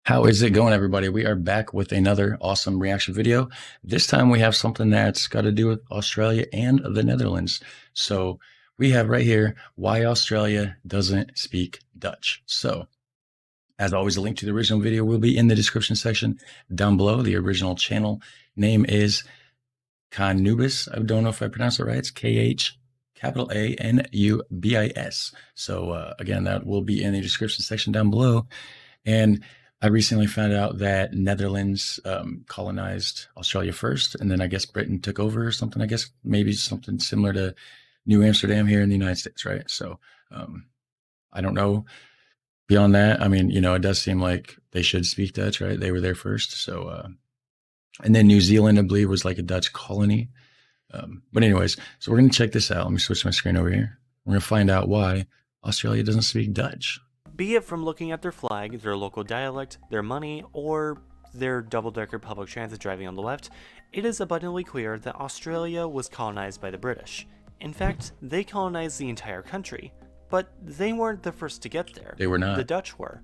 How is it going, everybody? We are back with another awesome reaction video. This time we have something that's got to do with Australia and the Netherlands. So we have right here why Australia doesn't speak Dutch. So as always, a link to the original video will be in the description section down below. The original channel name is Canubis. I don't know if I pronounced it right. It's KHANUBIS. So again, that will be in the description section down below. And I recently found out that Netherlands colonized Australia first, and then I guess Britain took over or something. I guess maybe something similar to New Amsterdam here in the United States, right? So I don't know. Beyond that, I mean, it does seem like they should speak Dutch, right? They were there first. So, and then New Zealand, I believe, was like a Dutch colony. But anyways, so we're going to check this out. Let me switch my screen over here. We're going to find out why Australia doesn't speak Dutch. Be it from looking at their flag, their local dialect, their money, or their double-decker public transit driving on the left, it is abundantly clear that Australia was colonized by the British. In fact, they colonized the entire country. But they weren't the first to get there. They were not. The Dutch were.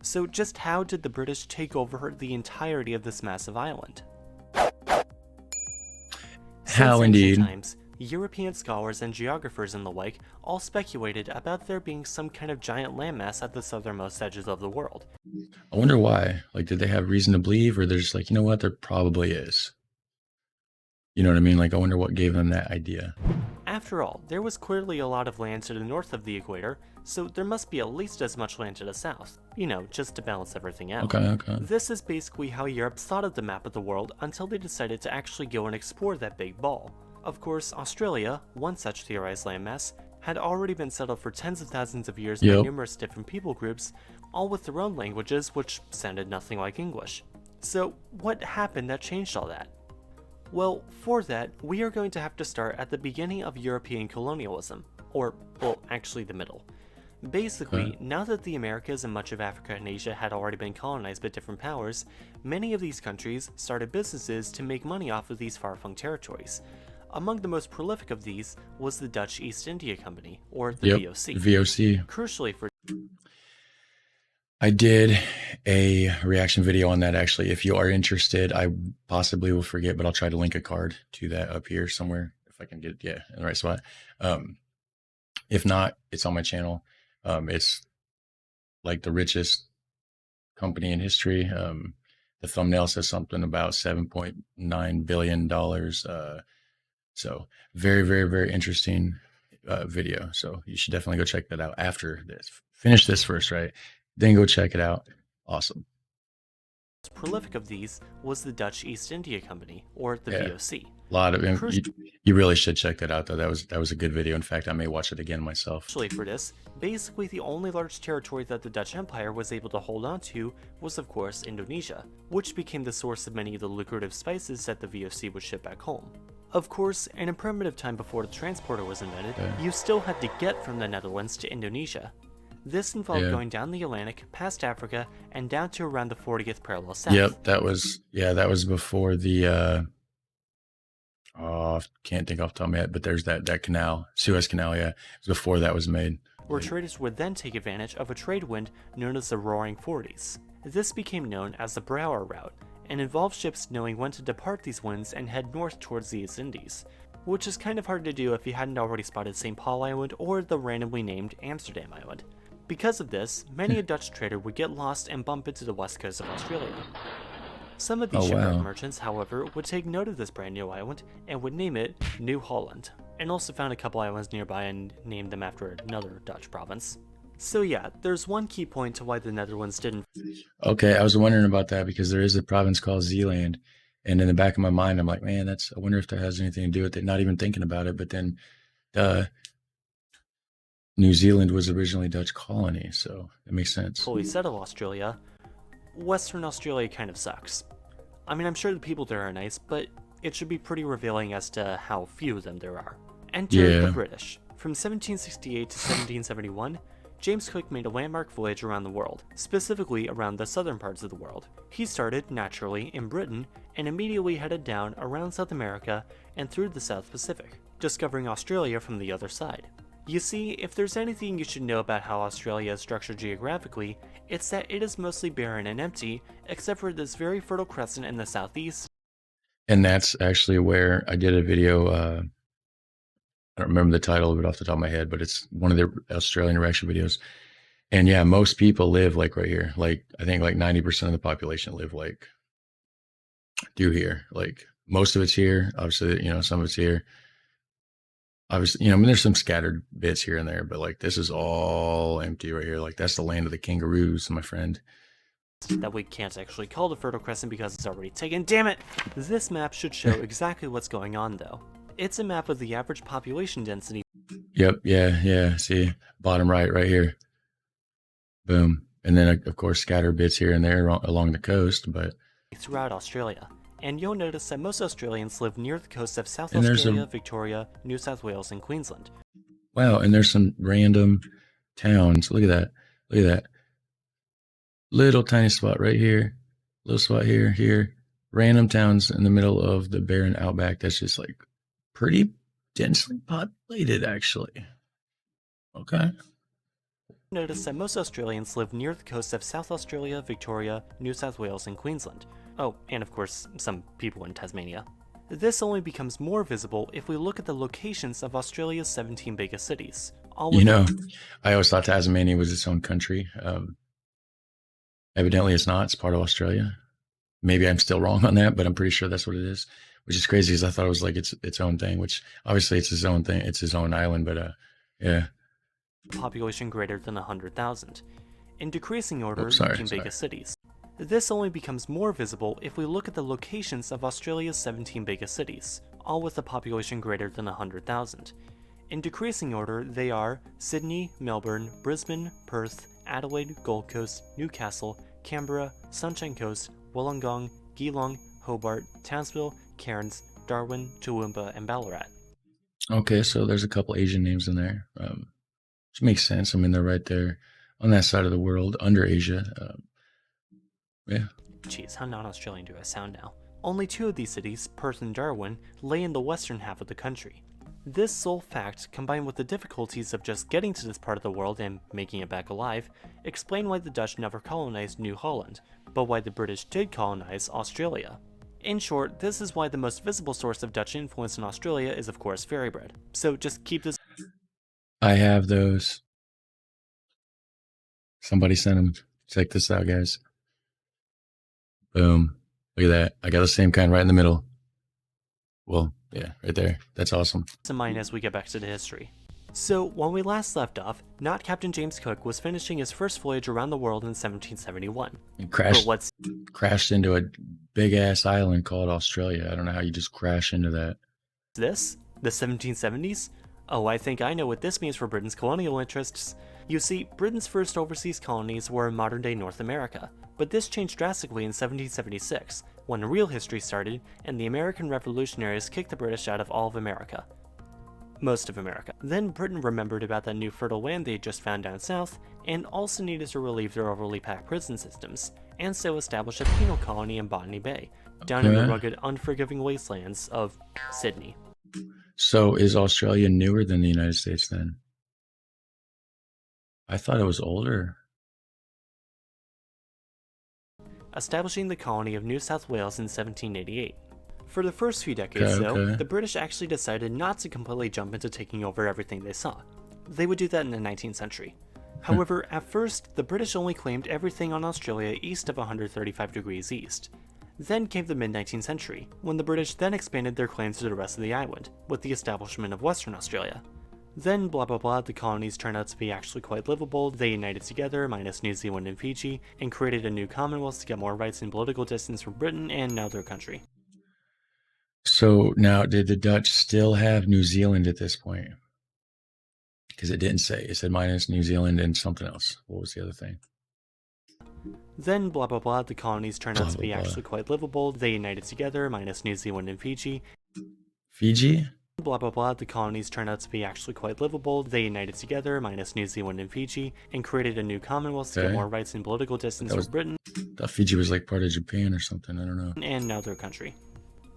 So just how did the British take over the entirety of this massive island? How indeed. Times, European scholars and geographers and the like all speculated about there being some kind of giant landmass at the southernmost edges of the world. I wonder why. Like, did they have reason to believe, or they're just like, you know what, there probably is. You know what I mean? Like, I wonder what gave them that idea. After all, there was clearly a lot of land to the north of the equator, so there must be at least as much land to the south. Just to balance everything out. Okay. This is basically how Europe thought of the map of the world until they decided to actually go and explore that big ball. Of course, Australia, one such theorized landmass, had already been settled for tens of thousands of years by numerous different people groups, all with their own languages which sounded nothing like English. So what happened that changed all that? Well, for that, we are going to have to start at the beginning of European colonialism, or, well, actually the middle. Basically, now that the Americas and much of Africa and Asia had already been colonized by different powers, many of these countries started businesses to make money off of these far-flung territories. Among the most prolific of these was the Dutch East India Company, or the VOC. VOC. Crucially for... I did a reaction video on that, actually. If you are interested, I possibly will forget, but I'll try to link a card to that up here somewhere if I can get in the right spot. If not, it's on my channel. It's like the richest company in history. The thumbnail says something about $7.9 billion. So very, very, very interesting video. So you should definitely go check that out after this. Finish this first, right? Then go check it out. Awesome. Most prolific of these was the Dutch East India Company, or the VOC. A lot of you really should check that out, though. That was a good video. In fact, I may watch it again myself. Actually, for this, basically the only large territory that the Dutch Empire was able to hold on to was, of course, Indonesia, which became the source of many of the lucrative spices that the VOC would ship back home. Of course, in a primitive time before the transporter was invented, you still had to get from the Netherlands to Indonesia. This involved going down the Atlantic, past Africa, and down to around the 40th parallel south. Yep, that was before the can't think off the top of my head, but there's that canal, Suez Canal, it was before that was made. Where traders would then take advantage of a trade wind known as the Roaring Forties. This became known as the Brouwer Route, and involved ships knowing when to depart these winds and head north towards the East Indies, which is kind of hard to do if you hadn't already spotted St. Paul Island or the randomly named Amsterdam Island. Because of this, many a Dutch trader would get lost and bump into the west coast of Australia. Some of these shipwreck merchants, however, would take note of this brand new island and would name it New Holland, and also found a couple islands nearby and named them after another Dutch province. So yeah, there's one key point to why the Netherlands didn't... Okay, I was wondering about that because there is a province called Zeeland, and in the back of my mind, I'm like, man, I wonder if that has anything to do with it, not even thinking about it, but then New Zealand was originally a Dutch colony, so it makes sense. Fully settle Australia, Western Australia kind of sucks. I mean, I'm sure the people there are nice, but it should be pretty revealing as to how few of them there are. Enter the British. From 1768 to 1771, James Cook made a landmark voyage around the world, specifically around the southern parts of the world. He started, naturally, in Britain, and immediately headed down around South America and through the South Pacific, discovering Australia from the other side. You see, if there's anything you should know about how Australia is structured geographically, it's that it is mostly barren and empty, except for this very fertile crescent in the southeast. And that's actually where I did a video. I don't remember the title of it off the top of my head, but it's one of the Australian reaction videos. And yeah, most people live like right here. Like I think like 90% of the population live like through here. Like most of it's here. Obviously, some of it's here. Obviously, I mean, there's some scattered bits here and there, but like this is all empty right here. Like that's the land of the kangaroos, my friend. That we can't actually call the Fertile Crescent because it's already taken. Damn it! This map should show exactly what's going on, though. It's a map of the average population density. Yep, yeah. See, bottom right here. Boom. And then, of course, scattered bits here and there along the coast, but throughout Australia. And you'll notice that most Australians live near the coast of South Australia, Victoria, New South Wales, and Queensland. Wow, and there's some random towns. Look at that. Look at that. Little tiny spot right here. Little spot here. Random towns in the middle of the barren outback. That's just like pretty densely populated, actually. Okay. Notice that most Australians live near the coast of South Australia, Victoria, New South Wales, and Queensland. Oh, and of course, some people in Tasmania. This only becomes more visible if we look at the locations of Australia's 17 biggest cities. I always thought Tasmania was its own country. Evidently it's not. It's part of Australia. Maybe I'm still wrong on that, but I'm pretty sure that's what it is, which is crazy because I thought it was like its own thing, which obviously it's its own thing. It's its own island, but yeah. Population greater than 100,000. In decreasing order, 15 biggest cities. This only becomes more visible if we look at the locations of Australia's 17 biggest cities, all with a population greater than 100,000. In decreasing order, they are Sydney, Melbourne, Brisbane, Perth, Adelaide, Gold Coast, Newcastle, Canberra, Sunshine Coast, Wollongong, Geelong, Hobart, Townsville, Cairns, Darwin, Toowoomba, and Ballarat. Okay, so there's a couple Asian names in there, which makes sense. I mean, they're right there on that side of the world, under Asia. Yeah. Jeez, how non-Australian do I sound now? Only two of these cities, Perth and Darwin, lay in the western half of the country. This sole fact, combined with the difficulties of just getting to this part of the world and making it back alive, explain why the Dutch never colonized New Holland, but why the British did colonize Australia. In short, this is why the most visible source of Dutch influence in Australia is of course fairy bread. So just keep this. I have those. Somebody sent them. Check this out, guys. Boom. Look at that. I got the same kind right in the middle. Well, yeah, right there. That's awesome. In mind as we get back to the history. So, when we last left off, not Captain James Cook was finishing his first voyage around the world in 1771. And crashed into a big-ass island called Australia. I don't know how you just crash into that. This? The 1770s? Oh, I think I know what this means for Britain's colonial interests. You see, Britain's first overseas colonies were in modern-day North America, but this changed drastically in 1776, when real history started and the American revolutionaries kicked the British out of all of America. Most of America. Then Britain remembered about that new fertile land they had just found down south, and also needed to relieve their overly packed prison systems, and so established a penal colony in Botany Bay, down in the rugged, unforgiving wastelands of Sydney. So is Australia newer than the United States then? I thought it was older. Establishing the colony of New South Wales in 1788. For the first few decades, though, the British actually decided not to completely jump into taking over everything they saw. They would do that in the 19th century. However, at first, the British only claimed everything on Australia east of 135 degrees east. Then came the mid-19th century, when the British then expanded their claims to the rest of the island, with the establishment of Western Australia. Then, blah blah blah, the colonies turned out to be actually quite livable, they united together, minus New Zealand and Fiji, and created a new commonwealth to get more rights and political distance from Britain, and now their country. So now, did the Dutch still have New Zealand at this point? Because it didn't say. It said minus New Zealand and something else. What was the other thing? Then, blah blah blah, the colonies turned out to be actually quite livable, they united together, minus New Zealand and Fiji. Fiji? Blah blah blah, the colonies turned out to be actually quite livable, they united together, minus New Zealand and Fiji, and created a new commonwealth to get more rights and political distance from Britain. I thought Fiji was like part of Japan or something, I don't know. And now their country.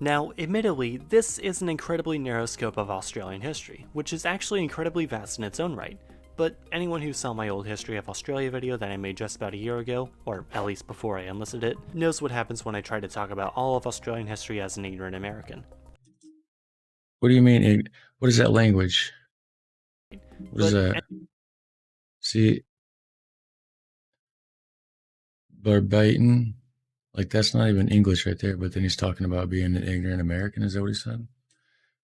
Now, admittedly, this is an incredibly narrow scope of Australian history, which is actually incredibly vast in its own right. But anyone who saw my old History of Australia video that I made just about a year ago, or at least before I unlisted it, knows what happens when I try to talk about all of Australian history as an ignorant American. What do you mean? What is that language? What is But that? See, Barbiton? Like, that's not even English right there, but then he's talking about being an ignorant American. Is that what he said?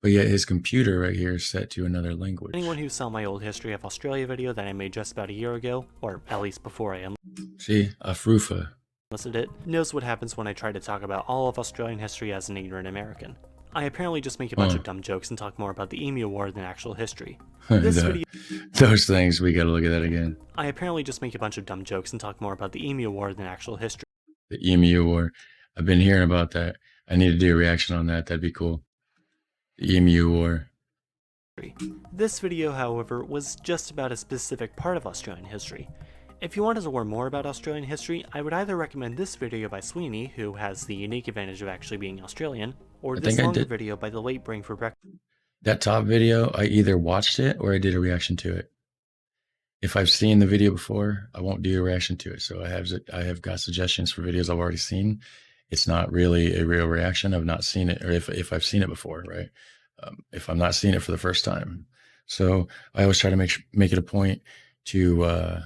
But yet his computer right here is set to another language. anyone who saw my old History of Australia video that I made just about a year ago, or at least before I See, Afrufa. unlisted it, knows what happens when I try to talk about all of Australian history as an ignorant American. I apparently just make a bunch of dumb jokes and talk more about the Emu War than actual history. This video... Those things, we gotta look at that again. I apparently just make a bunch of dumb jokes and talk more about the Emu War than actual history. The Emu War. I've been hearing about that. I need to do a reaction on that. That'd be cool. The Emu War. This video, however, was just about a specific part of Australian history. If you wanted to learn more about Australian history, I would either recommend this video by Sweeney, who has the unique advantage of actually being Australian, or this longer video by the late Bring for Breakfast. That top video, I either watched it or I did a reaction to it. If I've seen the video before, I won't do a reaction to it. So I have got suggestions for videos I've already seen. It's not really a real reaction. I've not seen it, or if I've seen it before, right? If I'm not seeing it for the first time. So I always try to make it a point to,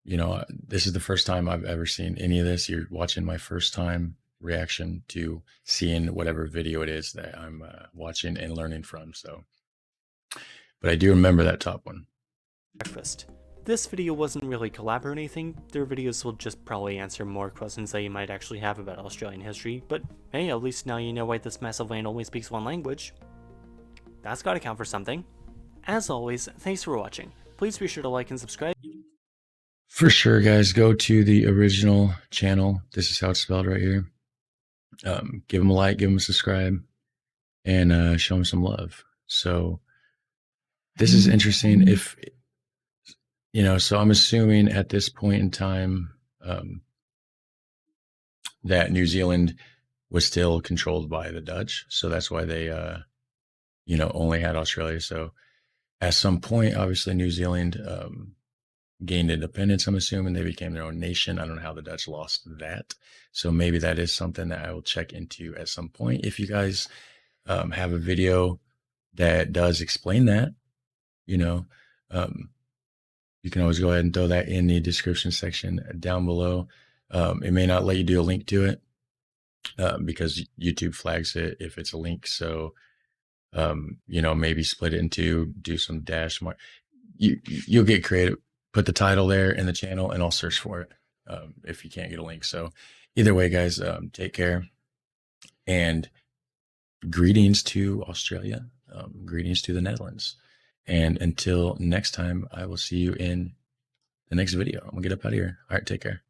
this is the first time I've ever seen any of this. You're watching my first time reaction to seeing whatever video it is that I'm watching and learning from. So, but I do remember that top one. Breakfast. This video wasn't really collab or anything. Their videos will just probably answer more questions that you might actually have about Australian history, but hey, at least now you know why this massive land only speaks one language. That's gotta count for something. As always, thanks for watching. Please be sure to like and subscribe. For sure, guys, go to the original channel. This is how it's spelled right here. Give them a like, give them a subscribe, and show them some love. So this is interesting. If, so I'm assuming at this point in time that New Zealand was still controlled by the Dutch. So that's why they, only had Australia. So at some point, obviously, New Zealand gained independence, I'm assuming. They became their own nation. I don't know how the Dutch lost that. So maybe that is something that I will check into at some point. If you guys have a video that does explain that, you can always go ahead and throw that in the description section down below. It may not let you do a link to it because YouTube flags it if it's a link. So, maybe split it into, do some dash mark. You'll get creative. Put the title there in the channel and I'll search for it if you can't get a link. So either way, guys, take care. And greetings to Australia. Greetings to the Netherlands. And until next time, I will see you in the next video. I'm going to get up out of here. All right, take care.